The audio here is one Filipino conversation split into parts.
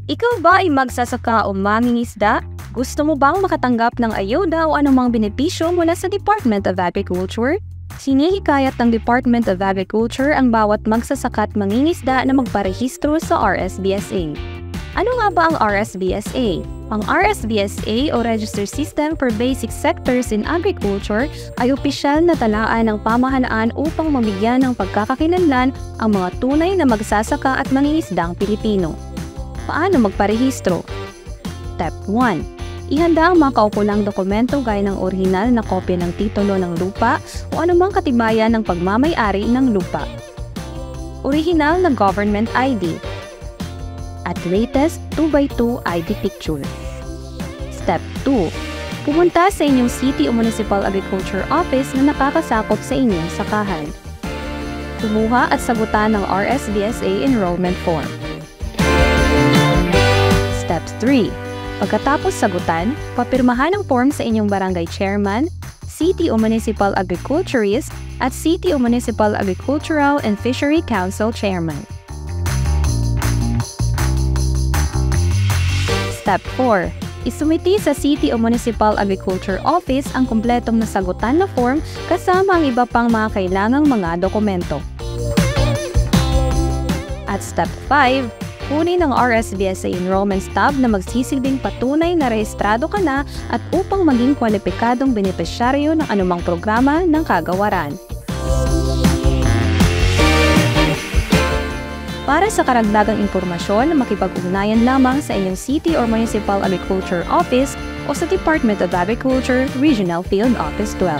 Ikaw ba ay magsasaka o mangingisda? Gusto mo bang makatanggap ng ayuda o anumang benepisyo mula sa Department of Agriculture? Sinihikayat ng Department of Agriculture ang bawat magsasaka at mangingisda na magparehistro sa RSBSA. Ano nga ba ang RSBSA? Ang RSBSA o Register System for Basic Sectors in Agriculture ay opisyal na talaan ng pamahalaan upang mabigyan ng pagkakakilanlan ang mga tunay na magsasaka at mangingisdang Pilipino. Paano magparehistro? Step 1. Ihanda ang mga kaukulang dokumento gaya ng orihinal na kopya ng titulo ng lupa o anumang katibayan ng pagmamay-ari ng lupa. Orihinal na government ID at latest 2x2 ID picture. Step 2. Pumunta sa inyong City o Municipal Agriculture Office na nakakasakop sa inyong sakahan. Kumuha at sagutan ng RSBSA Enrollment Form. Step 3. Pagkatapos sagutan, papirmahan ang form sa inyong barangay chairman, City o Municipal Agriculturist at City o Municipal Agricultural and Fishery Council Chairman. Step 4. Isumiti sa City o Municipal Agriculture Office ang kumpletong nasagutan na form kasama ang iba pang mga kailangang mga dokumento. At Step 5, kunin ang RSBSA Enrollment Stub na magsisilbing patunay na rehistrado ka na at upang maging kwalipikadong benepisyaryo ng anumang programa ng kagawaran. Para sa karagdagang impormasyon, makipag-ugnayan lamang sa inyong City or Municipal Agriculture Office o sa Department of Agriculture Regional Field Office 12.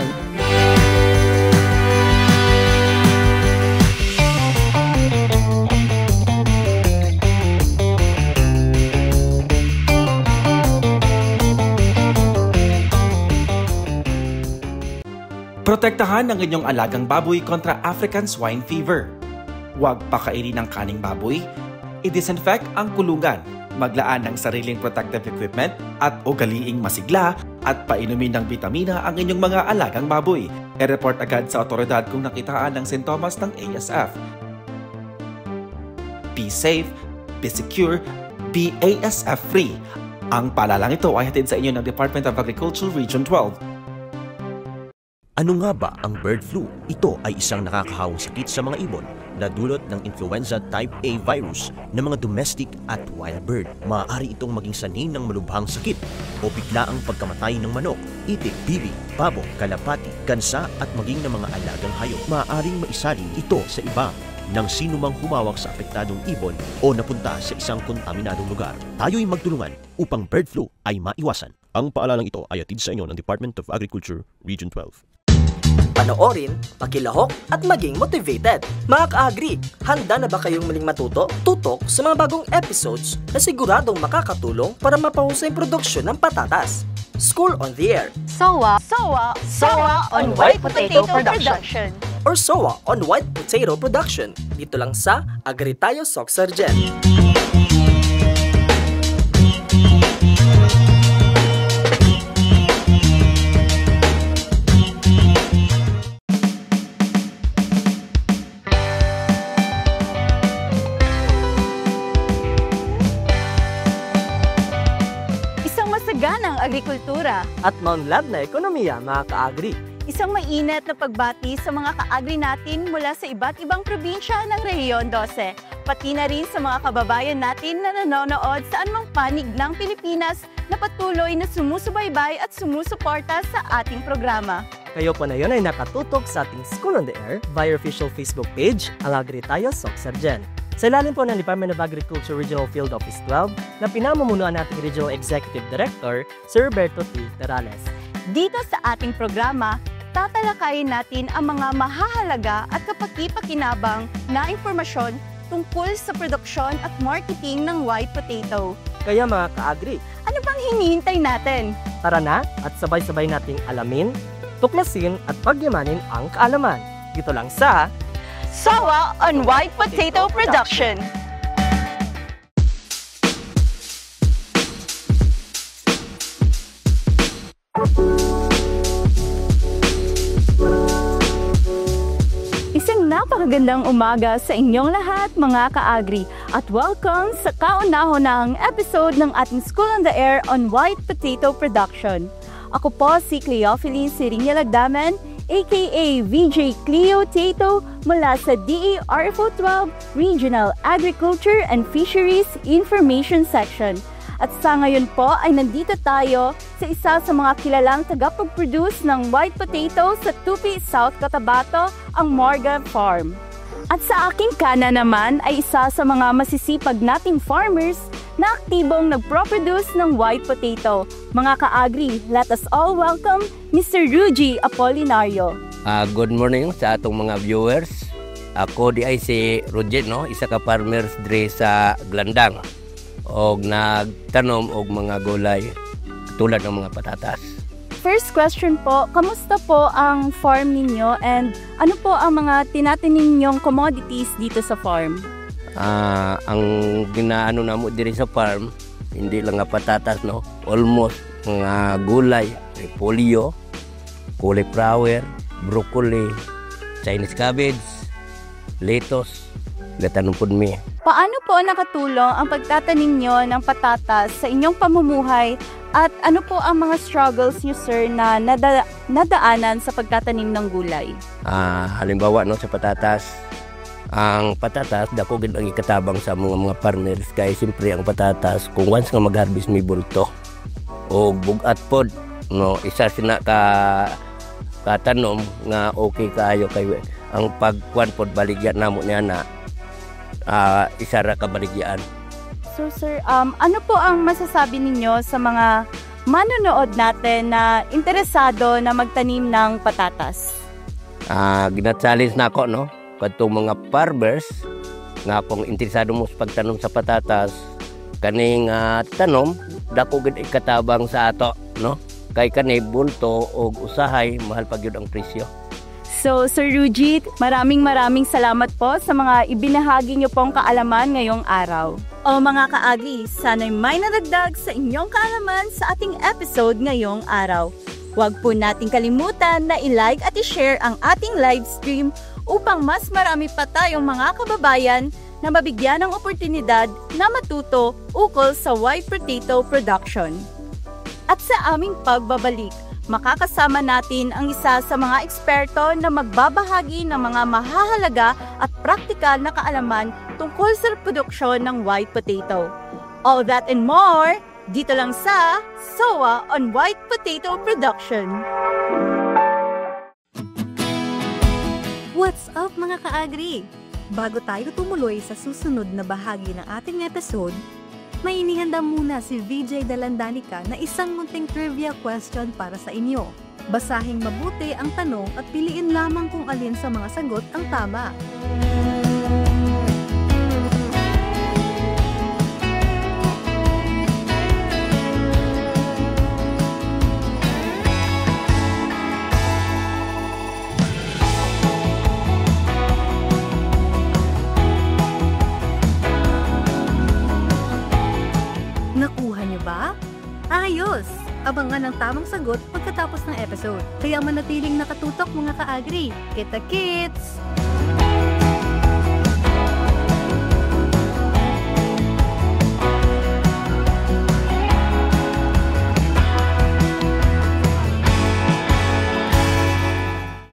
Protektahan ang inyong alagang baboy kontra African Swine Fever. Huwag pakainin ng kaning baboy, i-disinfect ang kulungan, maglaan ng sariling protective equipment at ugaliing masigla at painumin ng bitamina ang inyong mga alagang baboy. I-report agad sa otoridad kung nakitaan ng sintomas ng ASF. Be safe, be secure, be ASF-free. Ang paalalang ito ay hatid sa inyo ng Department of Agriculture Region 12. Ano nga ba ang bird flu? Ito ay isang nakakahawang sakit sa mga ibon na dulot ng influenza type A virus ng mga domestic at wild bird. Maaari itong maging sanhi ng malubhang sakit o biglaang pagkamatay ng manok, itik, bibi, pabo, kalapati, gansa at maging ng mga alagang hayop. Maaaring maisalin ito sa iba ng sino mang humawak sa apektadong ibon o napunta sa isang kontaminadong lugar. Tayo'y magtulungan upang bird flu ay maiwasan. Ang paalalang ito ay hatid sa inyo ng Department of Agriculture Region 12. Panoorin, pakilahok at maging motivated. Mga ka-agri, handa na ba kayong muling matuto? Tutok sa mga bagong episodes na siguradong makakatulong para mapahusay ang produksyon ng patatas. School on the Air. SOA on White Potato Production. Or SOA on White Potato Production. Dito lang sa Agri Tayo Soc-Sargent. Ganang agrikultura at maunlad na ekonomiya, mga ka-agri. Isang mainit na pagbati sa mga ka-agri natin mula sa iba't ibang probinsya ng Rehiyon 12, pati na rin sa mga kababayan natin na nanonood sa anumang panig ng Pilipinas na patuloy na sumusubaybay at sumusuporta sa ating programa. Kayo po na yun ay nakatutok sa ating School on the Air via official Facebook page, ang Agri Tayo Soc-Sargent. Sa ilalim po ng Department of Agriculture Regional Field Office 12 na pinamumunuan nating Regional Executive Director, Sir Roberto T. Terales. Dito sa ating programa, tatalakayin natin ang mga mahahalaga at kapaki-pakinabang na impormasyon tungkol sa produksyon at marketing ng white potato. Kaya mga ka-agri, ano bang hinihintay natin? Tara na at sabay-sabay nating alamin, tuklasin at pagyamanin ang kaalaman. Dito lang sa SOA on White Potato Production. Napakagandang umaga sa inyong lahat mga ka-agri at welcome sa kauna-unahang episode ng ating School on the Air on White Potato Production. Ako po si Cleophilene Sirinya Lagdaman, aka VJ Cleo Tato mula sa DARFO12 Regional Agriculture and Fisheries Information Section. At sa ngayon po ay nandito tayo sa isa sa mga kilalang tagapag-produce ng white potato sa Tupi, South Cotabato, ang Morgan Farm. At sa aking kanan naman ay isa sa mga masisipag nating farmers na aktibong nagpro-produce ng white potato. Mga ka-agri, let us all welcome Mr. Ruji Apolinario. Good morning sa atong mga viewers. Ako di ay si Ruji, no? Isa ka farmers dre sa Glandang. Og nagtanom og mga gulay tulad ng mga patatas. First question po, kamusta po ang farm ninyo and ano po ang mga tinatanim ninyong commodities dito sa farm? Ang ginaano namo diri sa farm, hindi lang nga patatas, no? Almost mga gulay, repolyo, cauliflower, broccoli, Chinese cabbage, lettuce, gatanon pud mi. Paano po nakatulong ang pagtatanim nyo ng patatas sa inyong pamumuhay at ano po ang mga struggles nyo, sir, na nadaanan sa pagtatanim ng gulay? Halimbawa, no, sa patatas, ang patatas, dako gid ang ikatabang sa mga farmers kay siyempre ang patatas, kung once nga mag-harvest may bulto o bugat pod, no, isa sina katanom nga okay kaayo kay ang pagkuan pod baligyan namo niya na isa ra ka baligyan. So sir, ano po ang masasabi ninyo sa mga manonood natin na interesado na magtanim ng patatas? Gina-challenge na ako, no? Kadtong mga farmers nga kung interesado mo sa pagtanom sa patatas, kaning tanom dako gid ikatabang sa ato, no? Kay kani bulto og usahay mahal pa gyud ang presyo. So, Sir Ruji, maraming salamat po sa mga ibinahagi niyo pong kaalaman ngayong araw. O mga ka-agri, sana'y may nadagdag sa inyong kaalaman sa ating episode ngayong araw. Huwag po nating kalimutan na i-like at i-share ang ating live stream upang mas marami pa tayong mga kababayan na mabigyan ng oportunidad na matuto ukol sa white potato production. At sa aming pagbabalik, makakasama natin ang isa sa mga eksperto na magbabahagi ng mga mahahalaga at praktikal na kaalaman tungkol sa produksyon ng white potato. All that and more, dito lang sa SOA on White Potato Production. What's up mga ka-agri? Bago tayo tumuloy sa susunod na bahagi ng ating episode, may inihanda muna si VJ Dalandanica na isang munting trivia question para sa inyo. Basahing mabuti ang tanong at piliin lamang kung alin sa mga sagot ang tama. Nakuha niyo ba? Ayos! Abangan ang tamang sagot pagkatapos ng episode. Kaya manatiling nakatutok mga ka-agri. Kita-kits!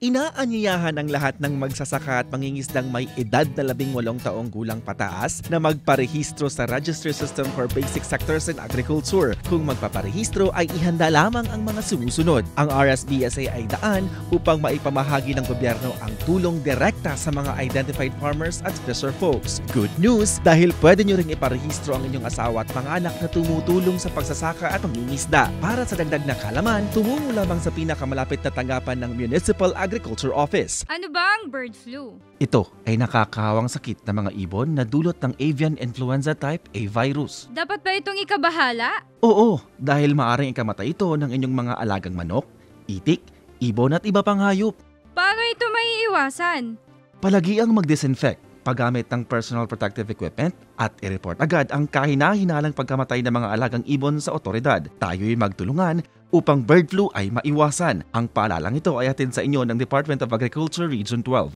Inaanyayahan ang lahat ng magsasaka at mangingisdang may edad na 18 taong gulang pataas na magparehistro sa Register System for Basic Sectors in Agriculture. Kung magpaparehistro ay ihanda lamang ang mga sumusunod. Ang RSBSA ay daan upang maipamahagi ng gobyerno ang tulong direkta sa mga identified farmers at fisher folks. Good news dahil pwede nyo ring iparehistro ang inyong asawa at mga anak na tumutulong sa pagsasaka at pangingisda. Para sa dagdag na kalaman, tumungo lamang sa pinakamalapit na tanggapan ng Municipal Agriculture Office. Ano ba ang bird flu? Ito ay nakakahawang sakit ng mga ibon na dulot ng avian influenza type A virus. Dapat ba itong ikabahala? Oo, dahil maaring ikamatay ito ng inyong mga alagang manok, itik, ibon at iba pang hayop. Paano ito maiiwasan? Palagiang mag-disinfect, paggamit ng personal protective equipment at i-report agad ang kahina-hinalang pagkamatay ng mga alagang ibon sa otoridad. Tayo'y magtulungan upang bird flu ay maiwasan. Ang paalalang ito ay atin sa inyo ng Department of Agriculture Region 12.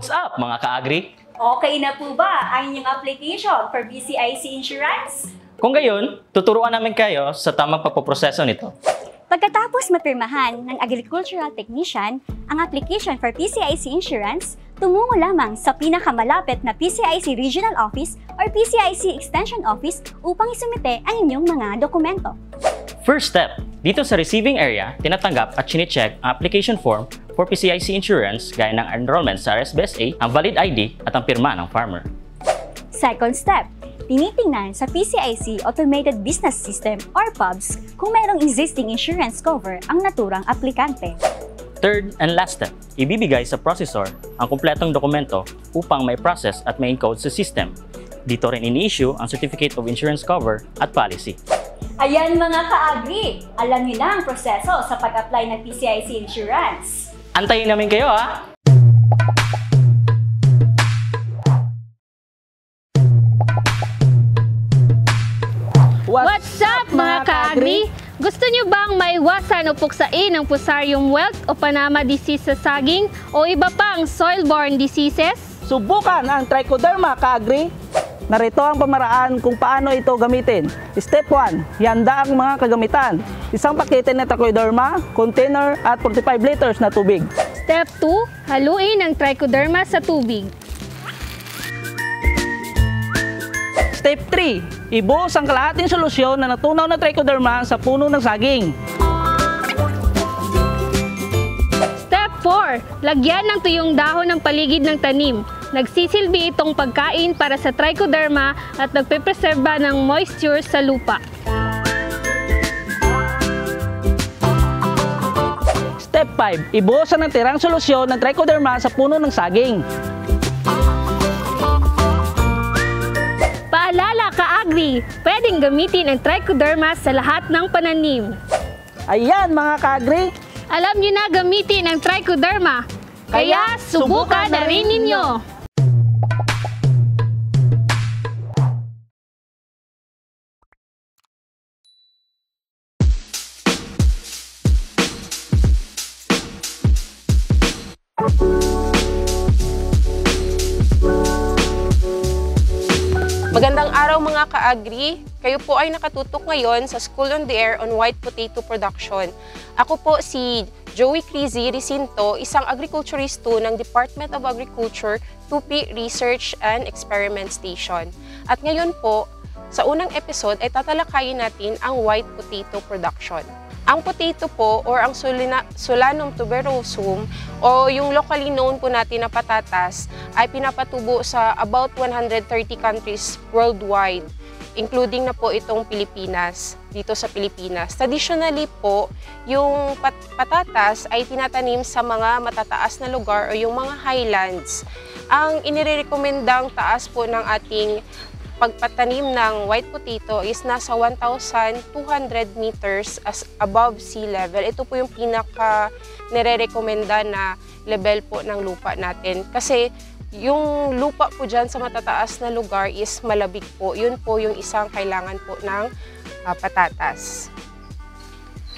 What's up mga ka-agri? Okay na po ba ang inyong application for PCIC Insurance? Kung gayon, tuturuan namin kayo sa tamang pagpoproseso nito. Pagkatapos mapirmahan ng agricultural technician ang application for PCIC Insurance, tumungo lamang sa pinakamalapit na PCIC Regional Office or PCIC Extension Office upang isumite ang inyong mga dokumento. First step, dito sa receiving area, tinatanggap at chine-check ang application form for PCIC Insurance gaya ng enrollment sa RSBSA, ang valid ID at ang pirma ng farmer. Second step, tinitingnan sa PCIC Automated Business System or PUBS kung mayroong existing insurance cover ang naturang aplikante. Third and last step, ibibigay sa processor ang kumpletong dokumento upang may process at may encode sa system. Dito rin ini-issue ang Certificate of Insurance Cover at Policy. Ayan mga ka-agri, alam niyo na ang proseso sa pag-apply ng PCIC Insurance. Antayin namin kayo ha! What's up mga ka-agri? Gusto nyo bang maiwasan o puksain ang Fusarium wilt o Panama disease sa saging o iba pang soil-borne diseases? Subukan ang Trichoderma ka-agri. Narito ang pamaraan kung paano ito gamitin. Step 1, ihanda ang mga kagamitan. Isang pakete ng Trichoderma, container at 45 liters na tubig. Step 2, haluin ang Trichoderma sa tubig. Step 3, ibuhos ang kalahating solusyon na natunaw na Trichoderma sa puno ng saging. Step 4, lagyan ng tuyong dahon ng paligid ng tanim. Nagsisilbi itong pagkain para sa Trichoderma at nagpepreserba ng moisture sa lupa. Step 5, ibuhos ang tirang solusyon ng Trichoderma sa puno ng saging. Paalala ka-agri, pwedeng gamitin ang Trichoderma sa lahat ng pananim. Ayan mga ka-agri! Alam nyo na gamitin ang Trichoderma, kaya subukan na rin ninyo! Magandang araw mga ka-agri! Kayo po ay nakatutok ngayon sa School on the Air on White Potato Production. Ako po si Joey Crizi Ricinto, isang agriculturisto ng Department of Agriculture, Tupi Research and Experiment Station. At ngayon po, sa unang episode ay tatalakayin natin ang white potato production. Ang potato po or ang Solanum tuberosum o yung locally known po natin na patatas ay pinapatubo sa about 130 countries worldwide, including na po itong Pilipinas, dito sa Pilipinas. Traditionally po, yung patatas ay tinatanim sa mga matataas na lugar o yung mga highlands. Ang inirekomendang taas po ng ating pagpatanim ng white potato is nasa 1,200 meters as above sea level. Ito po yung pinaka nire-rekomenda na level po ng lupa natin. Kasi yung lupa po dyan sa matataas na lugar is malabig po. Yun po yung isang kailangan po ng patatas.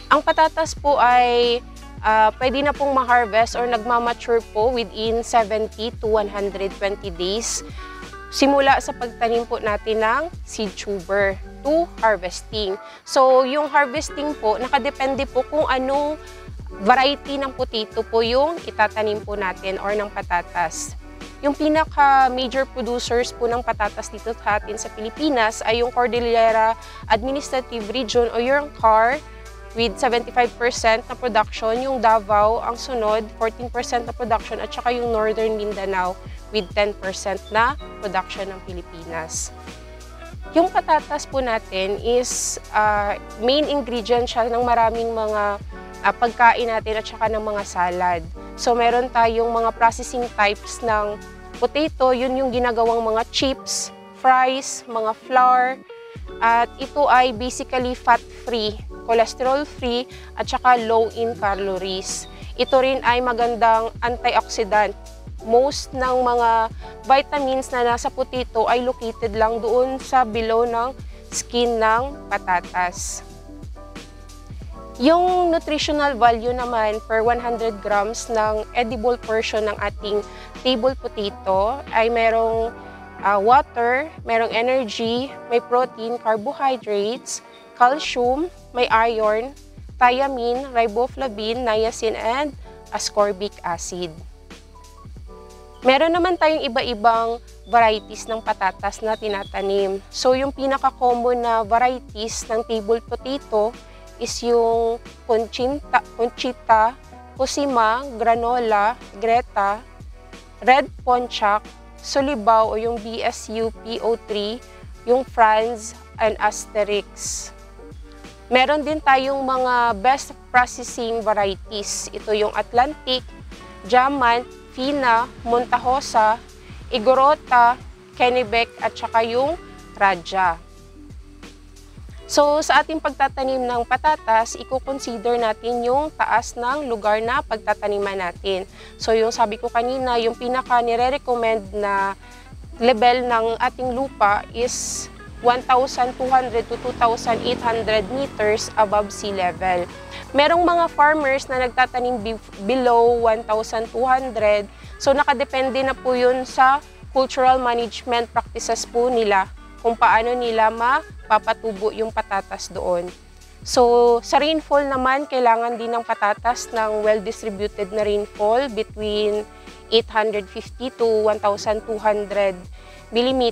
Ang patatas po ay pwede na pong ma-harvest or nagmamature po within 70 to 120 days. Simula sa pagtanim po natin ng seed tuber to harvesting. So, yung harvesting po, nakadepende po kung anong variety ng potato po yung itatanim po natin or ng patatas. Yung pinaka-major producers po ng patatas dito sa atin sa Pilipinas ay yung Cordillera Administrative Region o yung CAR with 75% na production, yung Davao ang sunod, 14% na production, at saka yung Northern Mindanao with 10% na production ng Pilipinas. Yung patatas po natin is main ingredient siya ng maraming mga pagkain natin at saka ng mga salad. So meron tayong mga processing types ng potato, yun yung ginagawang mga chips, fries, mga flour, at ito ay basically fat-free, cholesterol-free, at saka low in calories. Ito rin ay magandang antioxidant. Most ng mga vitamins na nasa potato ay located lang doon sa below ng skin ng patatas. Yung nutritional value naman per 100 grams ng edible portion ng ating table potato ay merong water, merong energy, may protein, carbohydrates, calcium, may iron, thiamine, riboflavin, niacin, and ascorbic acid. Meron naman tayong iba-ibang varieties ng patatas na tinatanim. So yung pinaka-common na varieties ng table potato is yung Conchita, Cosima, Granola, Greta, Red Ponchak, Solibaw o yung BSU PO3, yung Franz, and Asterix. Meron din tayong mga best processing varieties. Ito yung Atlantic, Diamant, Fina, Montahosa, Igorota, Kennebec, at saka yung Raja. So, sa ating pagtatanim ng patatas, i-consider natin yung taas ng lugar na pagtataniman natin. So, yung sabi ko kanina, yung pinaka nire-recommend na level ng ating lupa is 1,200 to 2,800 meters above sea level. Merong mga farmers na nagtatanim below 1,200. So, nakadepende na po yun sa cultural management practices po nila kung paano nila mapapatubo yung patatas doon. So, sa rainfall naman, kailangan din ng patatas ng well-distributed na rainfall between 850 to 1,200 mm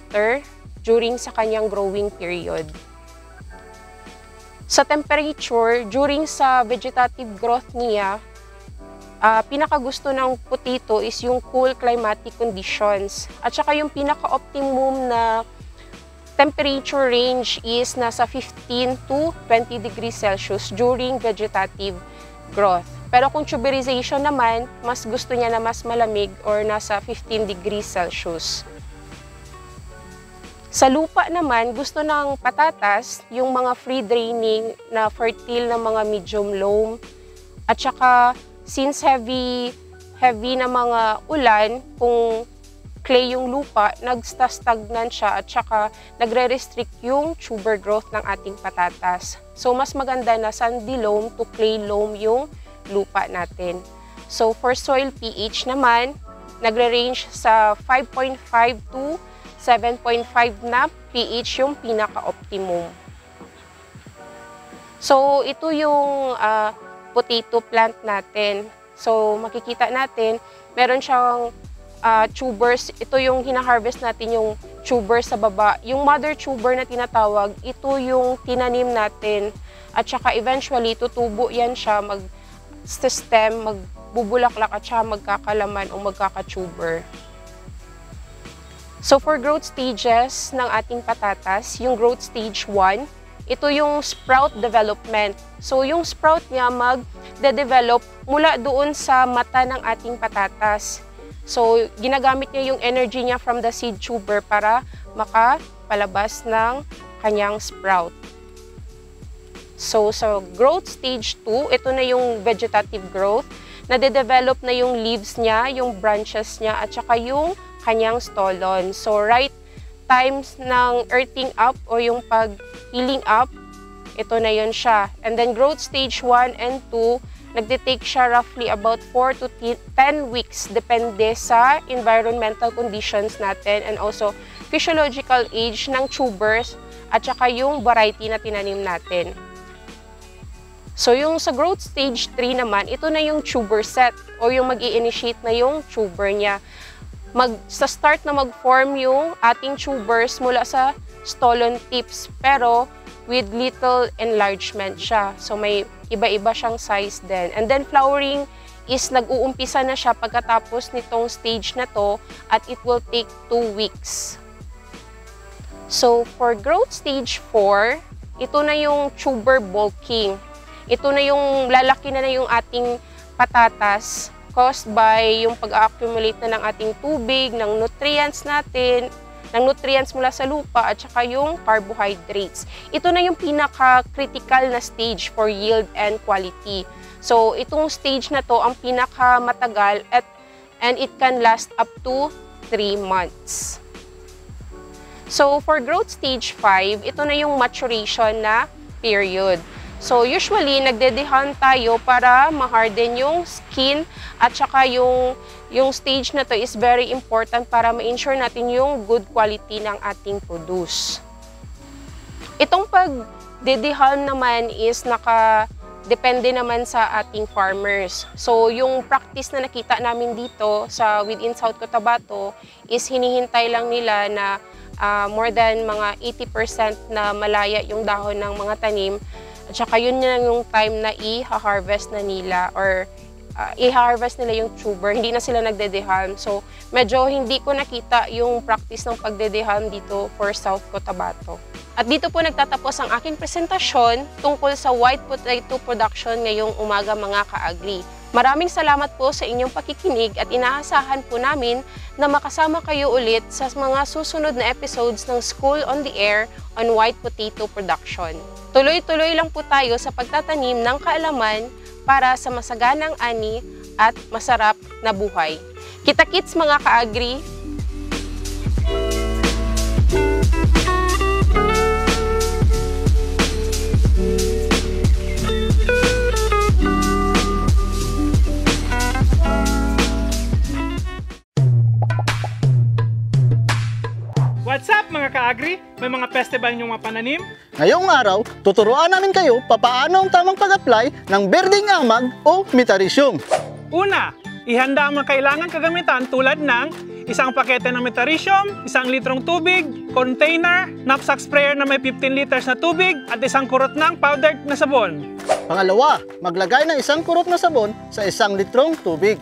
during sa kanyang growing period. Sa temperature, during sa vegetative growth niya, pinakagusto ng potato is yung cool climatic conditions. At saka yung pinaka-optimum na temperature range is nasa 15 to 20 degrees Celsius during vegetative growth. Pero kung tuberization naman, mas gusto niya na mas malamig or nasa 15 degrees Celsius. Sa lupa naman, gusto ng patatas yung mga free draining na fertile na mga medium loam. At saka, since heavy na mga ulan, kung clay yung lupa, nagstastagnan siya at saka nagre-restrict yung tuber growth ng ating patatas. So, mas maganda na sandy loam to clay loam yung lupa natin. So, for soil pH naman, nagre-range sa 5.5 to 7.5 na pH yung pinaka-optimum. So, ito yung potato plant natin. So, makikita natin, meron siyang tubers. Ito yung hina-harvest natin, yung tuber sa baba. Yung mother tuber na tinatawag, ito yung tinanim natin. At saka eventually, tutubo yan siya, mag-stem, magbubulaklak at saka magkakalaman o magkaka-tuber. So, for growth stages ng ating patatas, yung growth stage 1, ito yung sprout development. So, yung sprout niya mag-develop mula doon sa mata ng ating patatas. So, ginagamit niya yung energy niya from the seed tuber para makapalabas ng kanyang sprout. So, sa growth stage 2, ito na yung vegetative growth. Nade-develop na yung leaves niya, yung branches niya, at saka yung kanyang stolon. So, right times ng earthing up o yung pag-healing up, ito na yun siya. And then, growth stage 1 and 2, nagde-take siya roughly about 4 to 10 weeks depende sa environmental conditions natin and also physiological age ng tubers at saka yung variety na tinanim natin. So, yung sa growth stage 3 naman, ito na yung tuber set o yung mag-i-initiate na yung tuber niya. Sa start na mag-form yung ating tubers mula sa stolon tips pero with little enlargement siya. So, may iba-iba siyang size din. And then, flowering is nag-uumpisa na siya pagkatapos nitong stage na to at it will take 2 weeks. So, for growth stage 4, ito na yung tuber bulking. Ito na yung lalaki na yung ating patatas caused by yung pag-accumulate na ng ating tubig, ng nutrients natin, ng nutrients mula sa lupa at saka yung carbohydrates. Ito na yung pinaka-critical na stage for yield and quality. So, itong stage na to ang pinaka-matagal and it can last up to 3 months. So, for growth stage 5, ito na yung maturation na period. So usually, nagde-dehalm tayo para ma-harden yung skin at saka yung stage na to is very important para ma-ensure natin yung good quality ng ating produce. Itong pag-dehalm naman is depende naman sa ating farmers. So, yung practice na nakita namin dito within South Cotabato is hinihintay lang nila na more than mga 80% na malaya yung dahon ng mga tanim. At saka yun na yung time na i-harvest na nila or i-harvest nila yung tuber. Hindi na sila nagde-dehalm. So, medyo hindi ko nakita yung practice ng pagde-dehalm dito for South Cotabato. At dito po nagtatapos ang aking presentasyon tungkol sa white potato production ngayong umaga mga ka-agri. Maraming salamat po sa inyong pakikinig at inaasahan po namin na makasama kayo ulit sa mga susunod na episodes ng School on the Air on White Potato Production. Tuloy-tuloy lang po tayo sa pagtatanim ng kaalaman para sa masaganang ani at masarap na buhay. Kita-kits mga ka-agri! What's up mga ka-agri? May mga festival niyong mga pananim? Ngayong araw, tuturuan namin kayo papaano ang tamang pag-apply ng berdeng amag o Metarhizium. Una, ihanda ang mga kailangan kagamitan tulad ng isang pakete ng Metarhizium, 1 litrong tubig, container, knapsack sprayer na may 15 liters na tubig, at isang kurot ng powdered na sabon. Pangalawa, maglagay ng isang kurot na sabon sa 1 litrong tubig.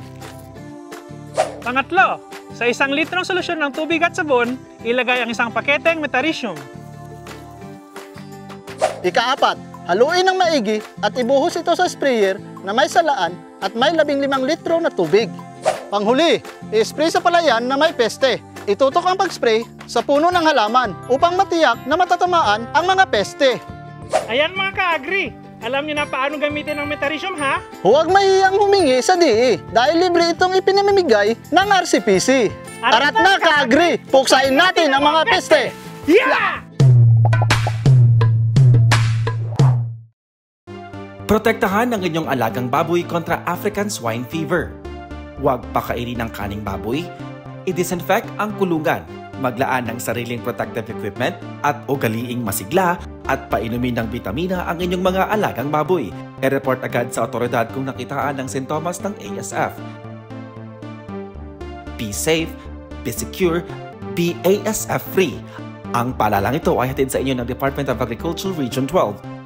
Pangatlo, sa 1 litrong solusyon ng tubig at sabon, ilagay ang isang paketeng Metarhizium. Ika-4, haluin ng maigi at ibuhos ito sa sprayer na may salaan at may 15 litro na tubig. Panghuli, i-spray sa palayan na may peste. Itutok ang pag-spray sa puno ng halaman upang matiyak na matatamaan ang mga peste. Ayan mga ka-agri, alam niyo na paano gamitin ang Metarhizium ha? Huwag mahihiyang humingi sa DE dahil libre itong ipinamimigay ng RCPC. Arat na ka-agri, puksain natin ang mga peste! Yeah! Protektahan ang inyong alagang baboy kontra African swine fever. Huwag pakainin ng kaning baboy, i-disinfect ang kulungan, maglaan ng sariling protective equipment at ugaliing masigla at painumin ng bitamina ang inyong mga alagang baboy. I-report agad sa otoridad kung nakitaan ng sintomas ng ASF. Be safe, be secure, be ASF-free. Ang paalalang ito ay hatid sa inyo ng Department of Agriculture Region 12.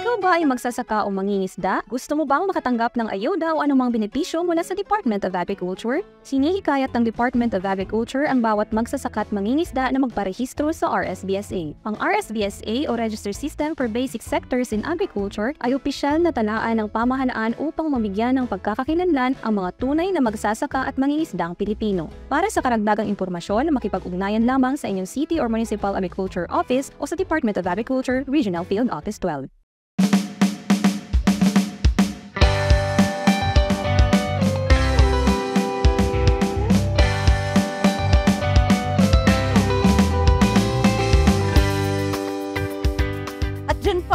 Ikaw ba ay magsasaka o mangingisda? Gusto mo bang makatanggap ng ayuda o anumang benepisyo mula sa Department of Agriculture? Sinihikayat ng Department of Agriculture ang bawat magsasaka at mangingisda na magparehistro sa RSBSA. Ang RSBSA o Register System for Basic Sectors in Agriculture ay opisyal na talaan ng pamahalaan upang mamigyan ng pagkakakilanlan ang mga tunay na magsasaka at mangingisdang Pilipino. Para sa karagdagang impormasyon, makipag-ugnayan lamang sa inyong City or Municipal Agriculture Office o sa Department of Agriculture Regional Field Office 12.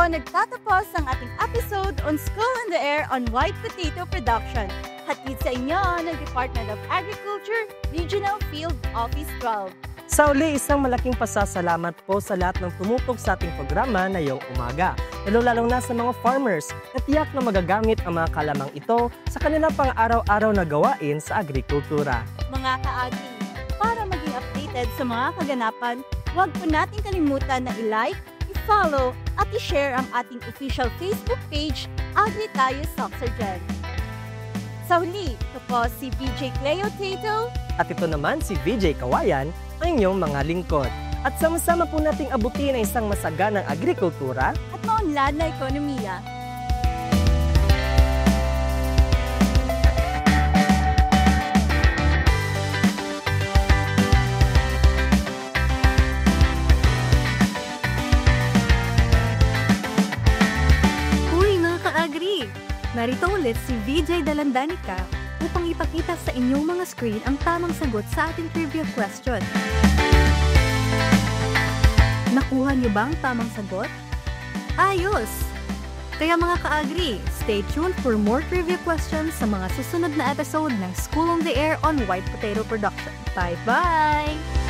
Nagtatapos ang ating episode on School on the Air on White Potato Production. Hatid sa inyo ng Department of Agriculture Regional Field Office 12. Sa uli, isang malaking pasasalamat po sa lahat ng tumutog sa ating programa na ngayong umaga. Lalo-lalo na sa mga farmers na tiyak na magagamit ang mga kalamang ito sa kanilang pang-araw-araw na gawain sa agrikultura. Mga ka-agri, para maging updated sa mga kaganapan, huwag po natin kalimutan na i-like, i-follow at i-share ang ating official Facebook page, Agri Tayo Soxergen. Sa huli, ito po si VJ Cleo Tato. At ito naman si VJ Kawayan, ang inyong mga lingkod. At sama-sama po nating abutin ang isang masaganang agrikultura at maunlad na ekonomiya. Narito ulit si VJ Dalandanica upang ipakita sa inyong mga screen ang tamang sagot sa ating trivia question. Nakuha niyo ba ang tamang sagot? Ayos! Kaya mga ka-agri, stay tuned for more trivia questions sa mga susunod na episode ng School on the Air on White Potato Production. Bye-bye!